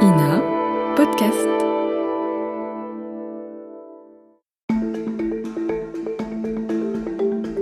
INA Podcast.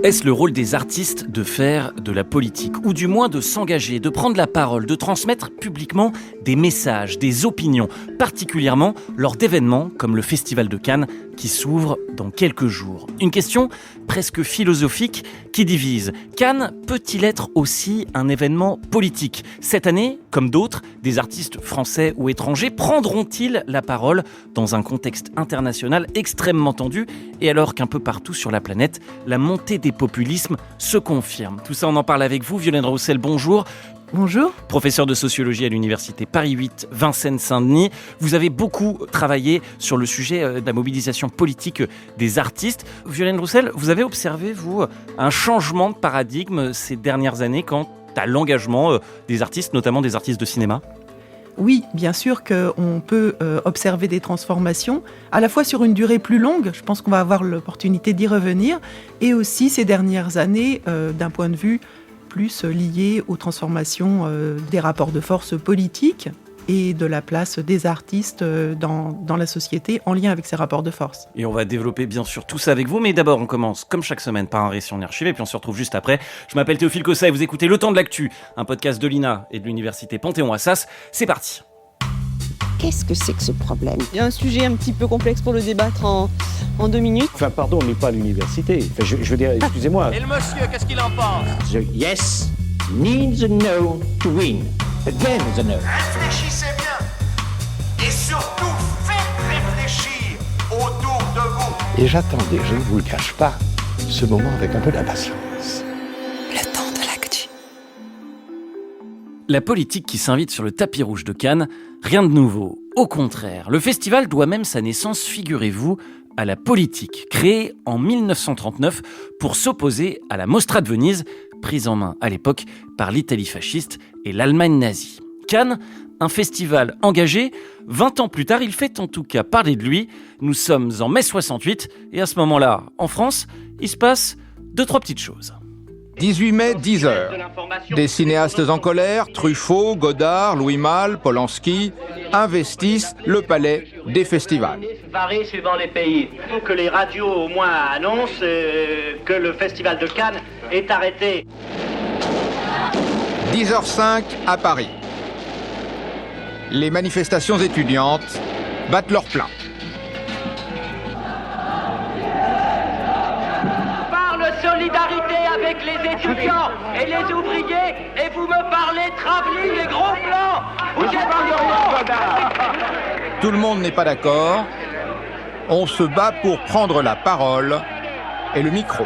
Est-ce le rôle des artistes de faire de la politique, ou du moins de s'engager, de prendre la parole, de transmettre publiquement des messages, des opinions, particulièrement lors d'événements comme le Festival de Cannes qui s'ouvre dans quelques jours? Une question presque philosophique qui divise. Cannes peut-il être aussi un événement politique? Cette année, comme d'autres, des artistes français ou étrangers prendront-ils la parole dans un contexte international extrêmement tendu, et alors qu'un peu partout sur la planète, la montée des populismes se confirme? Tout ça, on en parle avec vous. Violaine Roussel, bonjour. Bonjour. Professeur de sociologie à l'université Paris 8, Vincennes-Saint-Denis. Vous avez beaucoup travaillé sur le sujet de la mobilisation politique des artistes. Violaine Roussel, vous avez observé, vous, un changement de paradigme ces dernières années quant à l'engagement des artistes, notamment des artistes de cinéma ? Oui, bien sûr qu'on peut observer des transformations, à la fois sur une durée plus longue, je pense qu'on va avoir l'opportunité d'y revenir, et aussi ces dernières années, d'un point de vue plus lié aux transformations des rapports de force politiques et de la place des artistes dans la société en lien avec ces rapports de force. Et on va développer bien sûr tout ça avec vous, mais d'abord on commence comme chaque semaine par un récit en archive et puis on se retrouve juste après. Je m'appelle Théophile Cossa et vous écoutez Le Temps de l'actu, un podcast de l'INA et de l'université Panthéon-Assas. C'est parti. Qu'est-ce que c'est que ce problème ? Il y a un sujet un petit peu complexe pour le débattre en 2 minutes. Enfin, pardon, on n'est pas à l'université. Enfin, je veux dire, excusez-moi. Et le monsieur, qu'est-ce qu'il en pense ? The yes needs a no to win. Again the no. Réfléchissez bien. Et surtout, faites réfléchir autour de vous. Et j'attendais, je ne vous le cache pas, ce moment avec un peu d'impatience. Le temps de l'actu. La politique qui s'invite sur le tapis rouge de Cannes, rien de nouveau. Au contraire, le festival doit même sa naissance, figurez-vous, à la politique, créée en 1939 pour s'opposer à la Mostra de Venise, prise en main à l'époque par l'Italie fasciste et l'Allemagne nazie. Cannes, un festival engagé, 20 ans plus tard, il fait en tout cas parler de lui. Nous sommes en mai 68 et à ce moment-là, en France, il se passe 2-3 petites choses. 18 mai, 10h. Des cinéastes en colère, Truffaut, Godard, Louis Malle, Polanski, investissent le palais des festivals. Varie suivant les pays. Il faut que les radios au moins annoncent que le festival de Cannes est arrêté. 10h05 à Paris. Les manifestations étudiantes battent leur plein. Solidarité avec les étudiants et les ouvriers, et vous me parlez travelling et gros blancs. Vous êtes Tout le monde n'est pas d'accord. On se bat pour prendre la parole et le micro.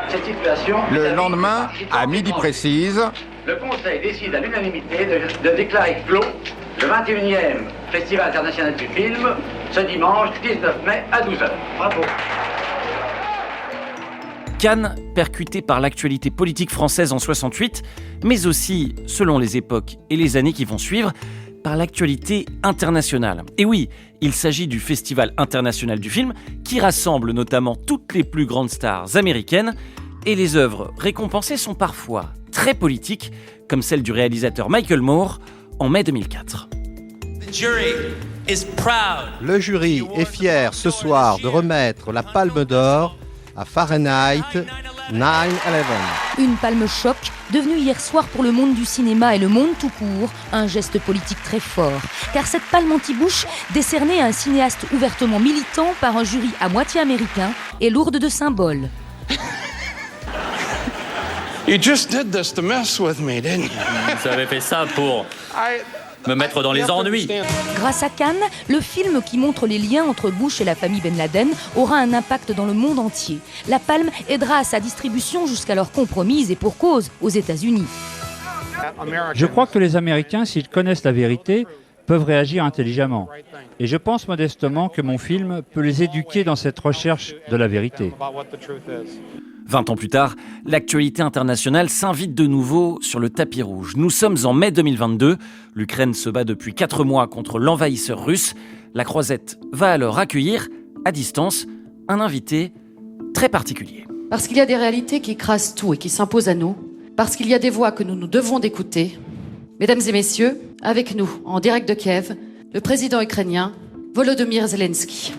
Cette situation, le lendemain, à midi précise, le Conseil décide à l'unanimité de déclarer clos le 21e Festival international du film ce dimanche 19 mai à 12h. Bravo. Cannes, percuté par l'actualité politique française en 68, mais aussi, selon les époques et les années qui vont suivre, par l'actualité internationale. Et oui, il s'agit du Festival international du film, qui rassemble notamment toutes les plus grandes stars américaines, et les œuvres récompensées sont parfois très politiques, comme celle du réalisateur Michael Moore en mai 2004. Le jury est fier ce soir de remettre la Palme d'Or à Fahrenheit 9/11. Une palme choc, devenue hier soir pour le monde du cinéma et le monde tout court, un geste politique très fort. Car cette palme anti-Bush, décernée à un cinéaste ouvertement militant par un jury à moitié américain, est lourde de symboles. You just did this to mess with me, didn't you? Vous avez fait ça pour me mettre dans les ennuis. Grâce à Cannes, le film qui montre les liens entre Bush et la famille Ben Laden aura un impact dans le monde entier. La palme aidera à sa distribution jusqu'alors compromise et pour cause aux États-Unis. Je crois que les Américains, s'ils connaissent la vérité, peuvent réagir intelligemment. Et je pense modestement que mon film peut les éduquer dans cette recherche de la vérité. 20 ans plus tard, l'actualité internationale s'invite de nouveau sur le tapis rouge. Nous sommes en mai 2022. L'Ukraine se bat depuis 4 mois contre l'envahisseur russe. La Croisette va alors accueillir, à distance, un invité très particulier. Parce qu'il y a des réalités qui écrasent tout et qui s'imposent à nous. Parce qu'il y a des voix que nous nous devons d'écouter. Mesdames et messieurs, avec nous, en direct de Kiev, le président ukrainien Volodymyr Zelensky.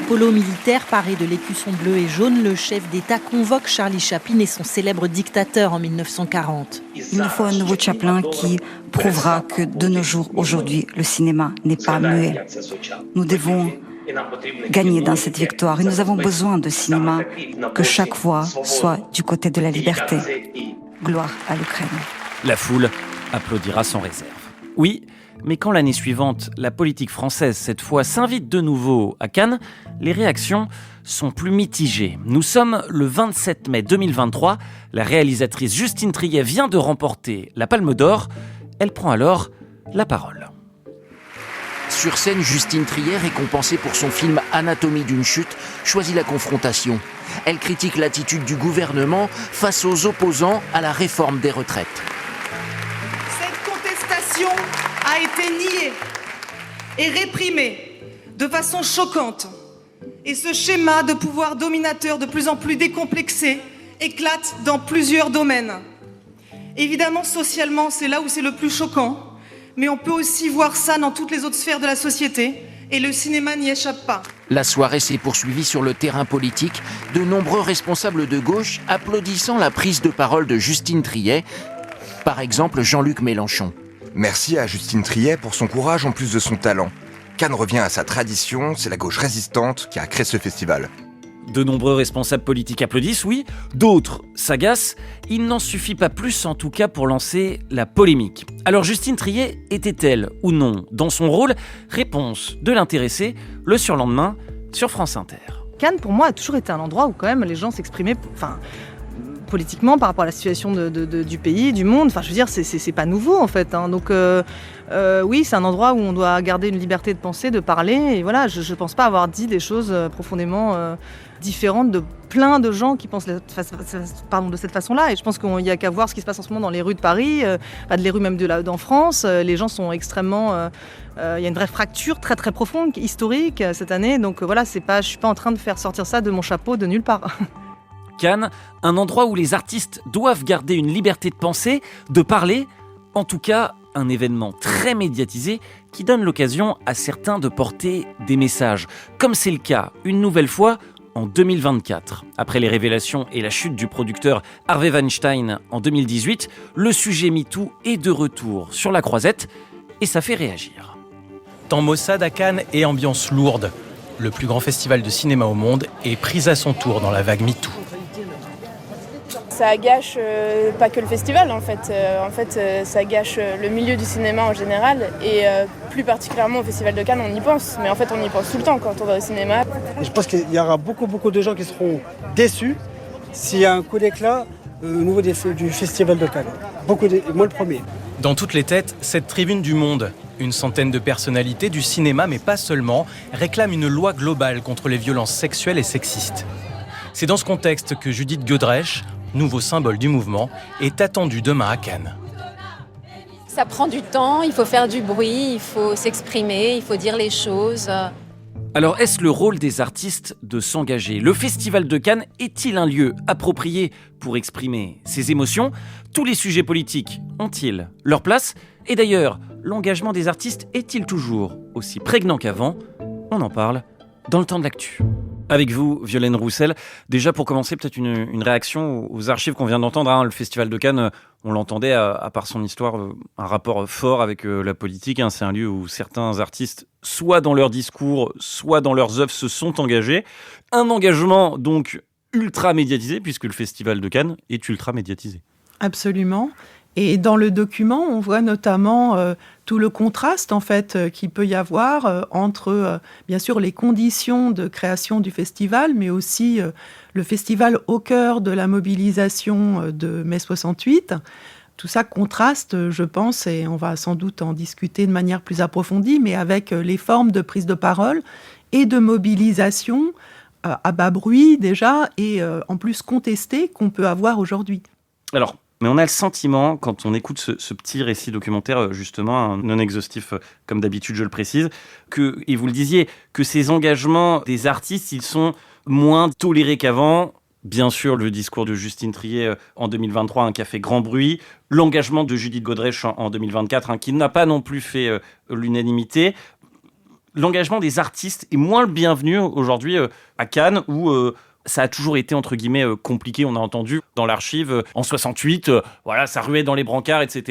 Polo militaire paré de l'écusson bleu et jaune, le chef d'État convoque Charlie Chaplin et son célèbre dictateur en 1940. Il nous faut un nouveau Chaplin qui prouvera que de nos jours, aujourd'hui, le cinéma n'est pas muet. Nous devons gagner dans cette victoire et nous avons besoin de cinéma que chaque voix soit du côté de la liberté. Gloire à l'Ukraine. La foule applaudira sans réserve. Oui, mais quand l'année suivante, la politique française, cette fois, s'invite de nouveau à Cannes, les réactions sont plus mitigées. Nous sommes le 27 mai 2023. La réalisatrice Justine Triet vient de remporter la Palme d'Or. Elle prend alors la parole. Sur scène, Justine Triet, récompensée pour son film Anatomie d'une chute, choisit la confrontation. Elle critique l'attitude du gouvernement face aux opposants à la réforme des retraites. Cette contestation a été niée et réprimée de façon choquante. Et ce schéma de pouvoir dominateur de plus en plus décomplexé éclate dans plusieurs domaines. Évidemment, socialement, c'est là où c'est le plus choquant, mais on peut aussi voir ça dans toutes les autres sphères de la société, et le cinéma n'y échappe pas. La soirée s'est poursuivie sur le terrain politique, de nombreux responsables de gauche applaudissant la prise de parole de Justine Triet, par exemple Jean-Luc Mélenchon. Merci à Justine Triet pour son courage en plus de son talent. Cannes revient à sa tradition, c'est la gauche résistante qui a créé ce festival. De nombreux responsables politiques applaudissent, oui, d'autres s'agacent. Il n'en suffit pas plus, en tout cas, pour lancer la polémique. Alors Justine Triet était-elle ou non dans son rôle ? Réponse de l'intéressé le surlendemain sur France Inter. Cannes, pour moi, a toujours été un endroit où quand même les gens s'exprimaient politiquement par rapport à la situation du pays, du monde. Enfin, je veux dire, c'est pas nouveau en fait. Hein. Donc oui, c'est un endroit où on doit garder une liberté de penser, de parler. Et voilà, je pense pas avoir dit des choses profondément différentes de plein de gens qui pensent de cette façon-là. Et je pense qu'il y a qu'à voir ce qui se passe en ce moment dans les rues de Paris, les rues même d'en France. Les gens sont extrêmement... Il y a une vraie fracture très très profonde, historique cette année. Donc voilà, je suis pas en train de faire sortir ça de mon chapeau de nulle part. Cannes, un endroit où les artistes doivent garder une liberté de penser, de parler, en tout cas un événement très médiatisé qui donne l'occasion à certains de porter des messages, comme c'est le cas une nouvelle fois en 2024. Après les révélations et la chute du producteur Harvey Weinstein en 2018, le sujet MeToo est de retour sur la croisette et ça fait réagir. Temps maussade à Cannes et ambiance lourde. Le plus grand festival de cinéma au monde est pris à son tour dans la vague MeToo. Ça gâche pas que le festival en fait. Ça gâche le milieu du cinéma en général et plus particulièrement au Festival de Cannes on y pense. Mais en fait on y pense tout le temps quand on va au cinéma. Et je pense qu'il y aura beaucoup de gens qui seront déçus s'il y a un coup d'éclat au niveau du Festival de Cannes. Moi le premier. Dans toutes les têtes, cette tribune du monde, une centaine de personnalités du cinéma, mais pas seulement, réclament une loi globale contre les violences sexuelles et sexistes. C'est dans ce contexte que Judith Godrèche, nouveau symbole du mouvement, est attendue demain à Cannes. Ça prend du temps, il faut faire du bruit, il faut s'exprimer, il faut dire les choses. Alors, est-ce le rôle des artistes de s'engager ? Le Festival de Cannes est-il un lieu approprié pour exprimer ses émotions ? Tous les sujets politiques ont-ils leur place ? Et d'ailleurs, l'engagement des artistes est-il toujours aussi prégnant qu'avant ? On en parle dans le temps de l'actu. Avec vous, Violaine Roussel. Déjà, pour commencer, peut-être une réaction aux archives qu'on vient d'entendre. Hein. Le Festival de Cannes, on l'entendait, à part son histoire, un rapport fort avec la politique. Hein. C'est un lieu où certains artistes, soit dans leur discours, soit dans leurs œuvres, se sont engagés. Un engagement, donc, ultra médiatisé, puisque le Festival de Cannes est ultra médiatisé. Absolument. Et dans le document, on voit notamment tout le contraste en fait qu'il peut y avoir entre bien sûr les conditions de création du festival, mais aussi le festival au cœur de la mobilisation de mai 68. Tout ça contraste, je pense, et on va sans doute en discuter de manière plus approfondie, mais avec les formes de prise de parole et de mobilisation à bas bruit déjà, et en plus contestées qu'on peut avoir aujourd'hui. Alors, mais on a le sentiment, quand on écoute ce petit récit documentaire, justement, non exhaustif, comme d'habitude je le précise, et vous le disiez, que ces engagements des artistes, ils sont moins tolérés qu'avant, Bien sûr, le discours de Justine Triet en 2023 qui a fait grand bruit. L'engagement de Judith Godrèche en 2024 qui n'a pas non plus fait l'unanimité. L'engagement des artistes est moins le bienvenu aujourd'hui à Cannes où ça a toujours été entre guillemets compliqué. On a entendu dans l'archive en 68, voilà, ça ruait dans les brancards, etc.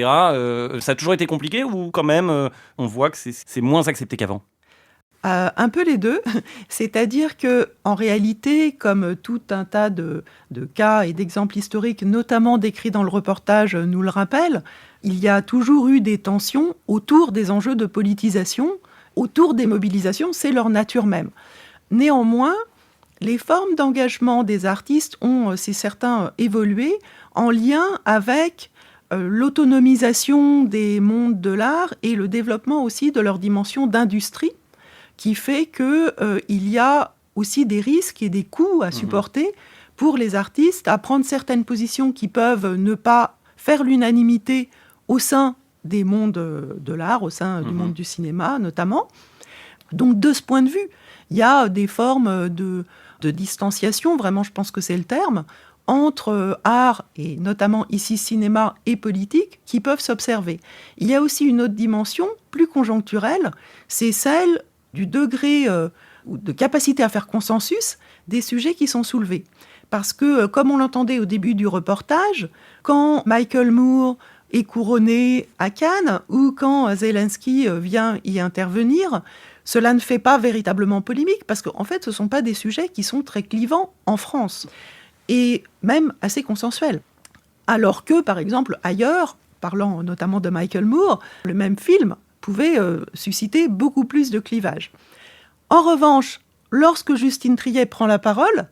Ça a toujours été compliqué ou quand même on voit que c'est moins accepté qu'avant? Un peu les deux, c'est-à-dire que en réalité, comme tout un tas de cas et d'exemples historiques, notamment décrits dans le reportage, nous le rappellent, il y a toujours eu des tensions autour des enjeux de politisation, autour des mobilisations, c'est leur nature même. Néanmoins, les formes d'engagement des artistes ont, c'est certain, évolué en lien avec l'autonomisation des mondes de l'art et le développement aussi de leur dimension d'industrie, qui fait qu'il y a aussi des risques et des coûts à supporter pour les artistes, à prendre certaines positions qui peuvent ne pas faire l'unanimité au sein des mondes de l'art, au sein du monde du cinéma notamment. Donc de ce point de vue, il y a des formes de distanciation, vraiment je pense que c'est le terme, entre art et notamment ici cinéma et politique qui peuvent s'observer. Il y a aussi une autre dimension plus conjoncturelle, c'est celle du degré de capacité à faire consensus des sujets qui sont soulevés. Parce que, comme on l'entendait au début du reportage, quand Michael Moore est couronné à Cannes ou quand Zelensky vient y intervenir, cela ne fait pas véritablement polémique parce qu'en fait, ce ne sont pas des sujets qui sont très clivants en France et même assez consensuels. Alors que, par exemple, ailleurs, parlant notamment de Michael Moore, le même film pouvait susciter beaucoup plus de clivages. En revanche, lorsque Justine Triet prend la parole,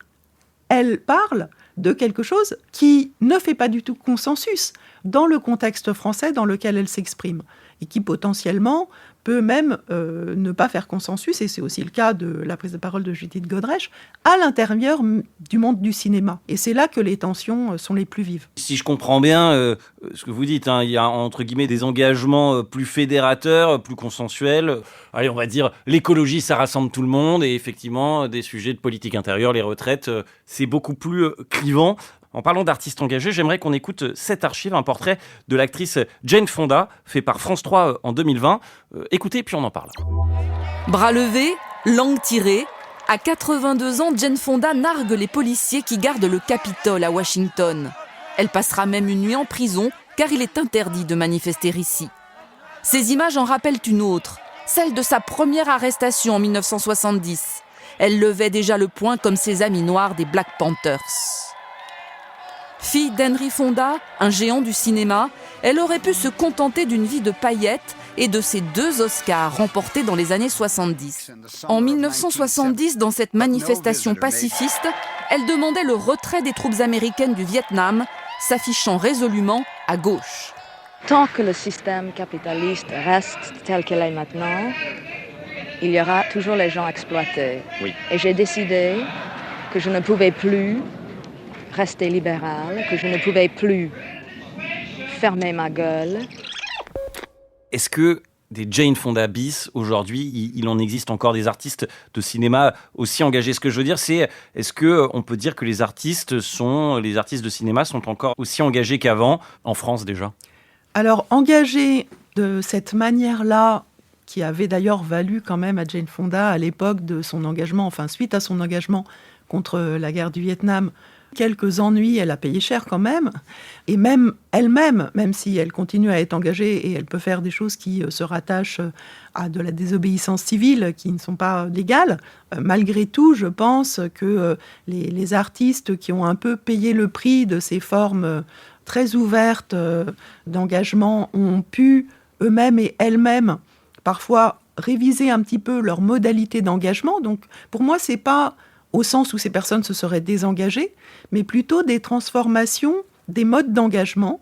elle parle de quelque chose qui ne fait pas du tout consensus dans le contexte français dans lequel elle s'exprime et qui potentiellement peut même ne pas faire consensus, et c'est aussi le cas de la prise de parole de Judith Godrèche, à l'intérieur du monde du cinéma. Et c'est là que les tensions sont les plus vives. Si je comprends bien ce que vous dites, il y a entre guillemets des engagements plus fédérateurs, plus consensuels. Allez, on va dire l'écologie, ça rassemble tout le monde, et effectivement, des sujets de politique intérieure, les retraites, c'est beaucoup plus clivant. En parlant d'artistes engagés, j'aimerais qu'on écoute cette archive, un portrait de l'actrice Jane Fonda, fait par France 3 en 2020. Écoutez, puis on en parle. Bras levés, langue tirée, à 82 ans, Jane Fonda nargue les policiers qui gardent le Capitole à Washington. Elle passera même une nuit en prison, car il est interdit de manifester ici. Ces images en rappellent une autre, celle de sa première arrestation en 1970. Elle levait déjà le poing comme ses amis noirs des Black Panthers. Fille d'Henry Fonda, un géant du cinéma, elle aurait pu se contenter d'une vie de paillettes et de ses 2 Oscars remportés dans les années 70. En 1970, dans cette manifestation pacifiste, elle demandait le retrait des troupes américaines du Vietnam, s'affichant résolument à gauche. Tant que le système capitaliste reste tel qu'il est maintenant, il y aura toujours les gens exploités. Oui. Et j'ai décidé que je ne pouvais plus rester libérale, que je ne pouvais plus fermer ma gueule. Est-ce que des Jane Fonda bis, aujourd'hui, il en existe encore des artistes de cinéma aussi engagés? Ce que je veux dire, c'est, est-ce qu'on peut dire que les artistes de cinéma sont encore aussi engagés qu'avant, en France déjà? Alors, engagés de cette manière-là, qui avait d'ailleurs valu quand même à Jane Fonda à l'époque de son engagement, enfin suite à son engagement contre la guerre du Vietnam, quelques ennuis, elle a payé cher quand même. Et même elle-même, même si elle continue à être engagée et elle peut faire des choses qui se rattachent à de la désobéissance civile, qui ne sont pas légales, malgré tout, je pense que les artistes qui ont un peu payé le prix de ces formes très ouvertes d'engagement ont pu eux-mêmes et elles-mêmes parfois réviser un petit peu leur modalité d'engagement. Donc pour moi, c'est pas au sens où ces personnes se seraient désengagées, mais plutôt des transformations des modes d'engagement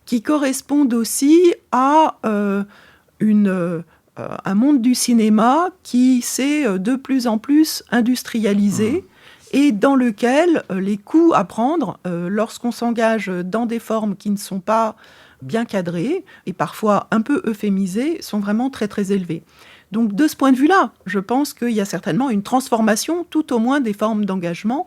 qui correspondent aussi à un monde du cinéma qui s'est de plus en plus industrialisé et dans lequel les coûts à prendre lorsqu'on s'engage dans des formes qui ne sont pas bien cadrées et parfois un peu euphémisées sont vraiment très très élevés. Donc de ce point de vue-là, je pense qu'il y a certainement une transformation tout au moins des formes d'engagement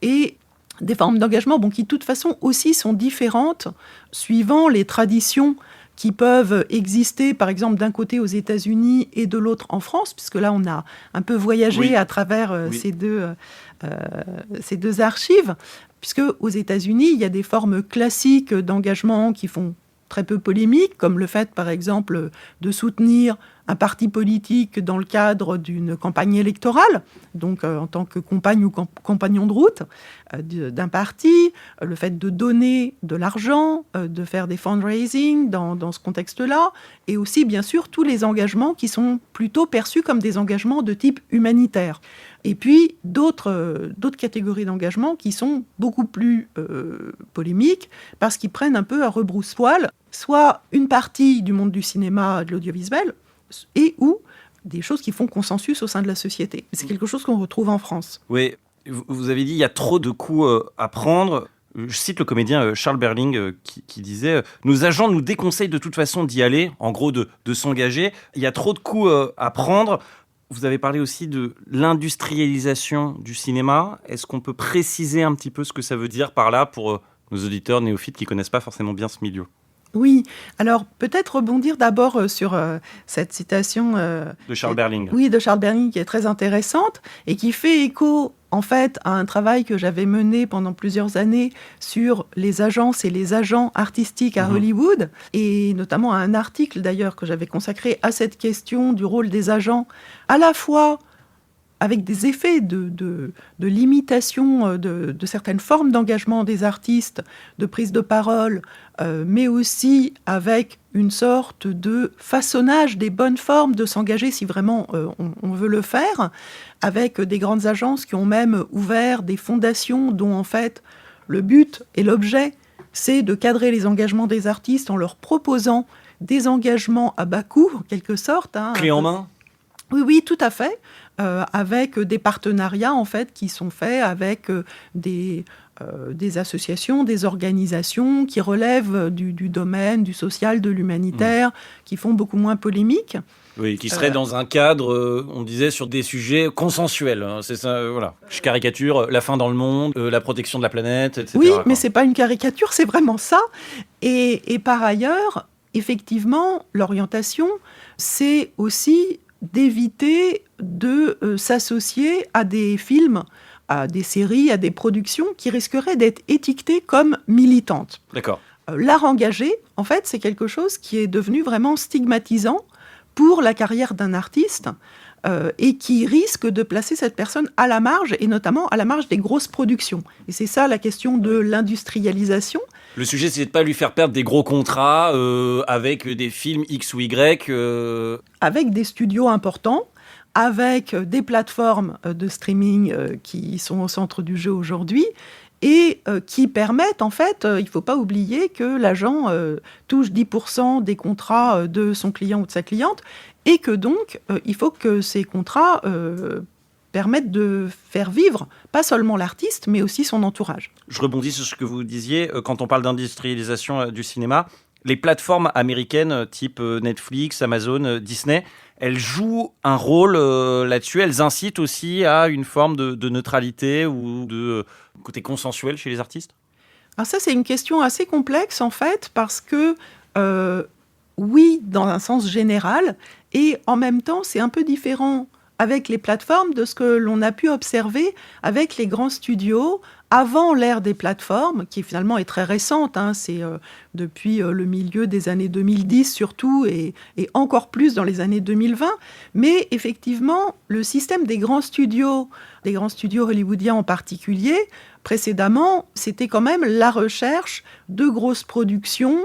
et des formes d'engagement qui de toute façon aussi sont différentes suivant les traditions qui peuvent exister, par exemple, d'un côté aux États-Unis et de l'autre en France, puisque là, on a un peu voyagé à travers ces deux archives, puisque aux États-Unis, il y a des formes classiques d'engagement qui font très peu polémique, comme le fait, par exemple, de soutenir un parti politique dans le cadre d'une campagne électorale, donc en tant que compagne ou compagnon de route d'un parti, le fait de donner de l'argent, de faire des fundraising dans ce contexte-là, et aussi, bien sûr, tous les engagements qui sont plutôt perçus comme des engagements de type humanitaire. Et puis, d'autres catégories d'engagement qui sont beaucoup plus polémiques, parce qu'ils prennent un peu à rebrousse-poil, soit une partie du monde du cinéma, de l'audiovisuel, et ou des choses qui font consensus au sein de la société. C'est quelque chose qu'on retrouve en France. Oui, vous avez dit il y a trop de coups à prendre. Je cite le comédien Charles Berling qui disait « Nos agents nous déconseillent de toute façon d'y aller, en gros de s'engager. Il y a trop de coups à prendre. » Vous avez parlé aussi de l'industrialisation du cinéma. Est-ce qu'on peut préciser un petit peu ce que ça veut dire par là pour nos auditeurs néophytes qui ne connaissent pas forcément bien ce milieu ? Oui, alors peut-être rebondir d'abord sur cette citation de Charles Berling. Oui, de Charles Berling, qui est très intéressante et qui fait écho en fait à un travail que j'avais mené pendant plusieurs années sur les agences et les agents artistiques à Hollywood, et notamment à un article d'ailleurs que j'avais consacré à cette question du rôle des agents, à la fois avec des effets de limitation de certaines formes d'engagement des artistes, de prise de parole, mais aussi avec une sorte de façonnage des bonnes formes de s'engager si vraiment on veut le faire, avec des grandes agences qui ont même ouvert des fondations dont en fait le but et l'objet, c'est de cadrer les engagements des artistes en leur proposant des engagements à bas coût, en quelque sorte. Clé en main ? Oui, tout à fait. Avec des partenariats en fait qui sont faits avec des associations, des organisations qui relèvent du domaine du social, de l'humanitaire, qui font beaucoup moins polémique. Oui, qui seraient dans un cadre, on disait, sur des sujets consensuels. C'est ça, voilà. Je caricature la faim dans le monde, la protection de la planète, etc. Oui, mais c'est pas une caricature, c'est vraiment ça. Et par ailleurs, effectivement, l'orientation, c'est aussi d'éviter de s'associer à des films, à des séries, à des productions qui risqueraient d'être étiquetées comme militantes. D'accord. L'art engagé, en fait, c'est quelque chose qui est devenu vraiment stigmatisant pour la carrière d'un artiste et qui risque de placer cette personne à la marge, et notamment à la marge des grosses productions. Et c'est ça la question de l'industrialisation. Le sujet, c'est de ne pas lui faire perdre des gros contrats avec des films X ou Y. Avec des studios importants, avec des plateformes de streaming qui sont au centre du jeu aujourd'hui, et qui permettent, en fait, il ne faut pas oublier que l'agent touche 10% des contrats de son client ou de sa cliente, et que donc, il faut que ces contrats permettent de faire vivre, pas seulement l'artiste, mais aussi son entourage. Je rebondis sur ce que vous disiez, quand on parle d'industrialisation du cinéma, les plateformes américaines type Netflix, Amazon, Disney, elles jouent un rôle là-dessus, elles incitent aussi à une forme de neutralité ou de côté consensuel chez les artistes ? Alors ça, c'est une question assez complexe, en fait, parce que, oui, dans un sens général, et en même temps, c'est un peu différent avec les plateformes de ce que l'on a pu observer avec les grands studios avant l'ère des plateformes, qui finalement est très récente, c'est depuis le milieu des années 2010 surtout, et encore plus dans les années 2020. Mais effectivement, le système des grands studios hollywoodiens en particulier, précédemment, c'était quand même la recherche de grosses productions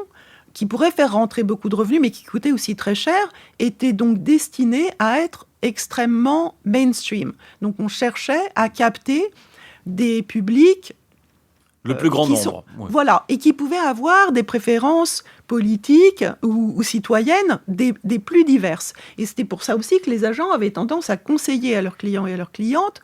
qui pourraient faire rentrer beaucoup de revenus, mais qui coûtaient aussi très cher, étaient donc destinées à être extrêmement mainstream. Donc on cherchait à capter des publics le plus grand nombre. Voilà, et qui pouvaient avoir des préférences politiques ou citoyennes des plus diverses. Et c'était pour ça aussi que les agents avaient tendance à conseiller à leurs clients et à leurs clientes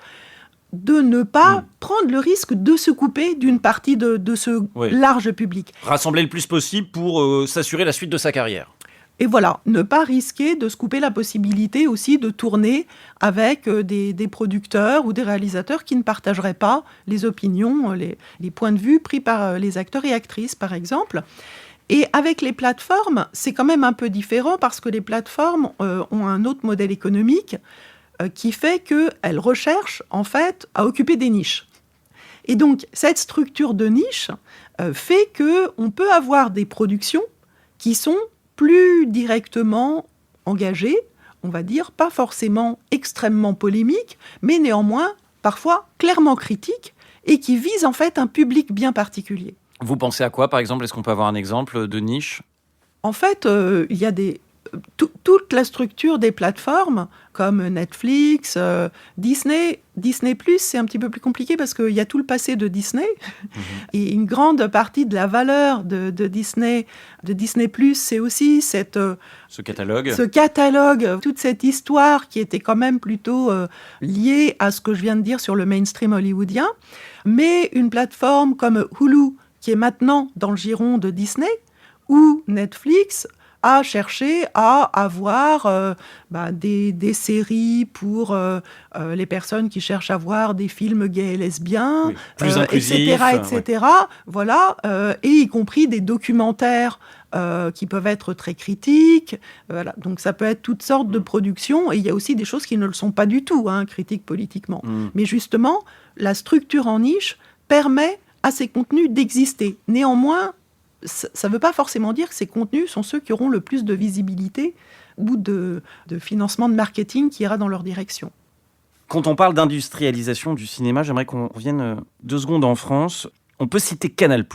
de ne pas prendre le risque de se couper d'une partie de ce large public. Rassembler le plus possible pour s'assurer la suite de sa carrière. Et voilà, ne pas risquer de se couper la possibilité aussi de tourner avec des producteurs ou des réalisateurs qui ne partageraient pas les opinions, les points de vue pris par les acteurs et actrices, par exemple. Et avec les plateformes, c'est quand même un peu différent parce que les plateformes ont un autre modèle économique qui fait qu'elles recherchent, en fait, à occuper des niches. Et donc, cette structure de niche fait qu'on peut avoir des productions qui sont plus directement engagées, on va dire, pas forcément extrêmement polémiques, mais néanmoins, parfois, clairement critiques, et qui visent, en fait, un public bien particulier. Vous pensez à quoi, par exemple ? Est-ce qu'on peut avoir un exemple de niche ? En fait, il y a toute la structure des plateformes, comme Netflix, Disney. Disney+, c'est un petit peu plus compliqué parce qu'il y a tout le passé de Disney. Et une grande partie de la valeur de Disney+, c'est aussi ce catalogue, toute cette histoire qui était quand même plutôt liée à ce que je viens de dire sur le mainstream hollywoodien. Mais une plateforme comme Hulu, qui est maintenant dans le giron de Disney, ou Netflix a cherché à avoir des séries pour les personnes qui cherchent à voir des films gays et lesbiens, oui, plus inclusifs, etc. Ouais. Voilà, et y compris des documentaires qui peuvent être très critiques. Voilà. Donc ça peut être toutes sortes de productions, et il y a aussi des choses qui ne le sont pas du tout, critiques politiquement. Mais justement, la structure en niche permet à ces contenus d'exister. Néanmoins, ça ne veut pas forcément dire que ces contenus sont ceux qui auront le plus de visibilité ou de financement de marketing qui ira dans leur direction. Quand on parle d'industrialisation du cinéma, j'aimerais qu'on revienne 2 secondes en France. On peut citer Canal+,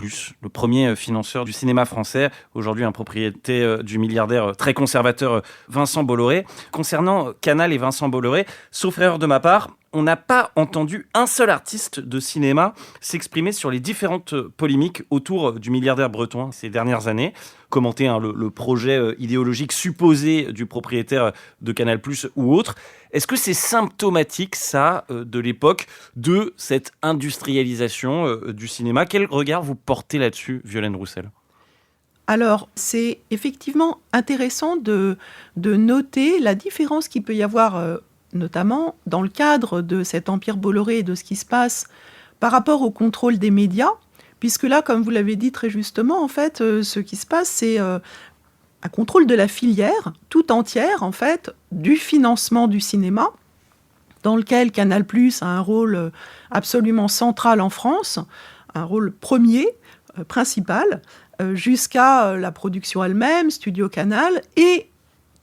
le premier financeur du cinéma français, aujourd'hui en propriété du milliardaire très conservateur Vincent Bolloré. Concernant Canal et Vincent Bolloré, sauf erreur de ma part, on n'a pas entendu un seul artiste de cinéma s'exprimer sur les différentes polémiques autour du milliardaire breton ces dernières années, commenter le projet idéologique supposé du propriétaire de Canal+ ou autre. Est-ce que c'est symptomatique, ça, de l'époque, de cette industrialisation du cinéma ? Quel regard vous portez là-dessus, Violaine Roussel ? Alors, c'est effectivement intéressant de noter la différence qu'il peut y avoir notamment dans le cadre de cet empire Bolloré et de ce qui se passe par rapport au contrôle des médias, puisque là, comme vous l'avez dit très justement, en fait, ce qui se passe, c'est un contrôle de la filière tout entière, en fait, du financement du cinéma, dans lequel Canal+ a un rôle absolument central en France, un rôle premier, principal, jusqu'à la production elle-même, Studio Canal, et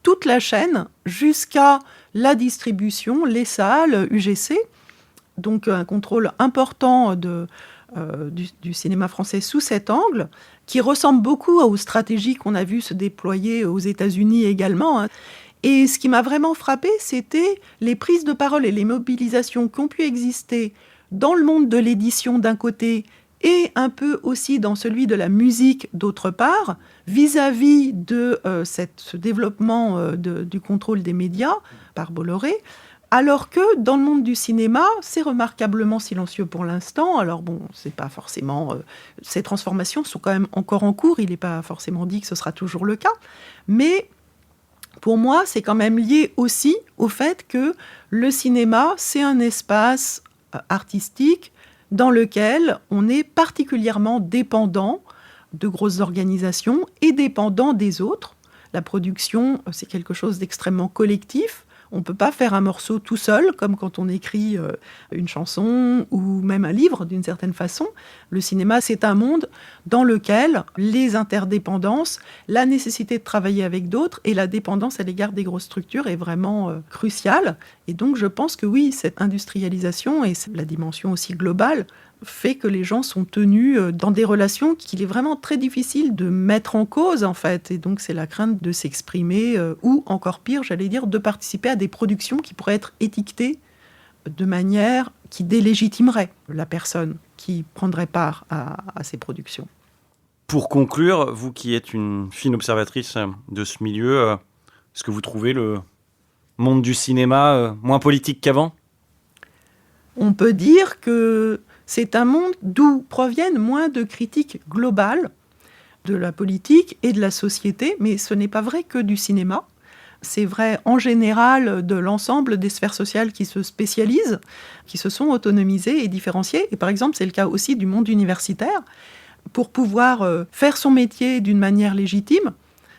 toute la chaîne jusqu'à la distribution, les salles, UGC. Donc un contrôle important du cinéma français sous cet angle, qui ressemble beaucoup aux stratégies qu'on a vues se déployer aux États-Unis également. Et ce qui m'a vraiment frappé, c'était les prises de parole et les mobilisations qui ont pu exister dans le monde de l'édition d'un côté et un peu aussi dans celui de la musique d'autre part, vis-à-vis de ce développement du contrôle des médias par Bolloré, alors que dans le monde du cinéma, c'est remarquablement silencieux pour l'instant. Alors bon, c'est pas forcément... ces transformations sont quand même encore en cours, il n'est pas forcément dit que ce sera toujours le cas, mais pour moi, c'est quand même lié aussi au fait que le cinéma, c'est un espace artistique dans lequel on est particulièrement dépendant de grosses organisations et dépendant des autres. La production, c'est quelque chose d'extrêmement collectif. On ne peut pas faire un morceau tout seul, comme quand on écrit une chanson ou même un livre, d'une certaine façon. Le cinéma, c'est un monde dans lequel les interdépendances, la nécessité de travailler avec d'autres et la dépendance à l'égard des grosses structures est vraiment cruciale. Et donc, je pense que oui, cette industrialisation et la dimension aussi globale fait que les gens sont tenus dans des relations qu'il est vraiment très difficile de mettre en cause, en fait. Et donc, c'est la crainte de s'exprimer ou, encore pire, j'allais dire, de participer à des productions qui pourraient être étiquetées de manière qui délégitimerait la personne qui prendrait part à ces productions. Pour conclure, vous qui êtes une fine observatrice de ce milieu, est-ce que vous trouvez le monde du cinéma moins politique qu'avant ? On peut dire que c'est un monde d'où proviennent moins de critiques globales de la politique et de la société, mais ce n'est pas vrai que du cinéma. C'est vrai en général de l'ensemble des sphères sociales qui se spécialisent, qui se sont autonomisées et différenciées. Et par exemple, c'est le cas aussi du monde universitaire. Pour pouvoir faire son métier d'une manière légitime,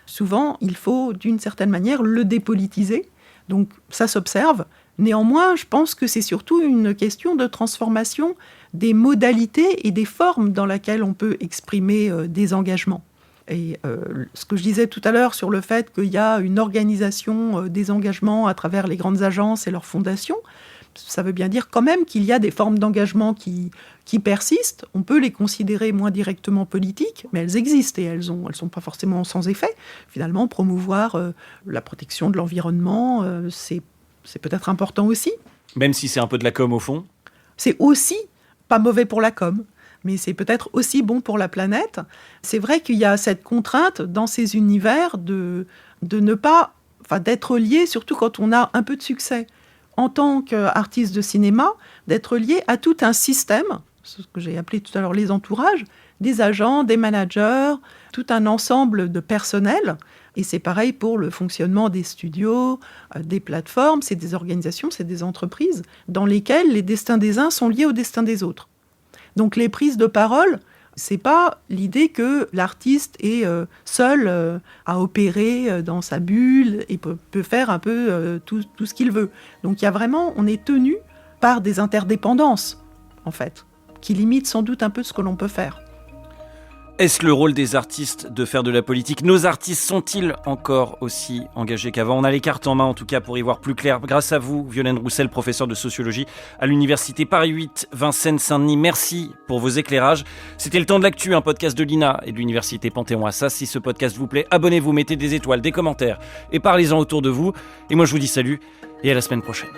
souvent, il faut d'une certaine manière le dépolitiser. Donc ça s'observe. Néanmoins, je pense que c'est surtout une question de transformation des modalités et des formes dans lesquelles on peut exprimer des engagements. Et ce que je disais tout à l'heure sur le fait qu'il y a une organisation des engagements à travers les grandes agences et leurs fondations, ça veut bien dire quand même qu'il y a des formes d'engagement qui persistent. On peut les considérer moins directement politiques, mais elles existent et elles sont pas forcément sans effet. Finalement, promouvoir la protection de l'environnement, c'est peut-être important aussi. Même si c'est un peu de la com au fond. C'est aussi pas mauvais pour la com, mais c'est peut-être aussi bon pour la planète. C'est vrai qu'il y a cette contrainte dans ces univers de ne pas, d'être lié, surtout quand on a un peu de succès, en tant qu'artiste de cinéma, d'être lié à tout un système, ce que j'ai appelé tout à l'heure les entourages, des agents, des managers, tout un ensemble de personnel. Et c'est pareil pour le fonctionnement des studios, des plateformes, c'est des organisations, c'est des entreprises dans lesquelles les destins des uns sont liés aux destins des autres. Donc les prises de parole, c'est pas l'idée que l'artiste est seul à opérer dans sa bulle et peut faire un peu tout ce qu'il veut. Donc il y a vraiment, on est tenu par des interdépendances, en fait, qui limitent sans doute un peu ce que l'on peut faire. Est-ce le rôle des artistes de faire de la politique ? Nos artistes sont-ils encore aussi engagés qu'avant ? On a les cartes en main en tout cas pour y voir plus clair. Grâce à vous, Violaine Roussel, professeure de sociologie à l'université Paris 8, Vincennes-Saint-Denis. Merci pour vos éclairages. C'était Le Temps de l'actu, un podcast de l'INA et de l'université Panthéon-Assas. Si ce podcast vous plaît, abonnez-vous, mettez des étoiles, des commentaires et parlez-en autour de vous. Et moi je vous dis salut et à la semaine prochaine.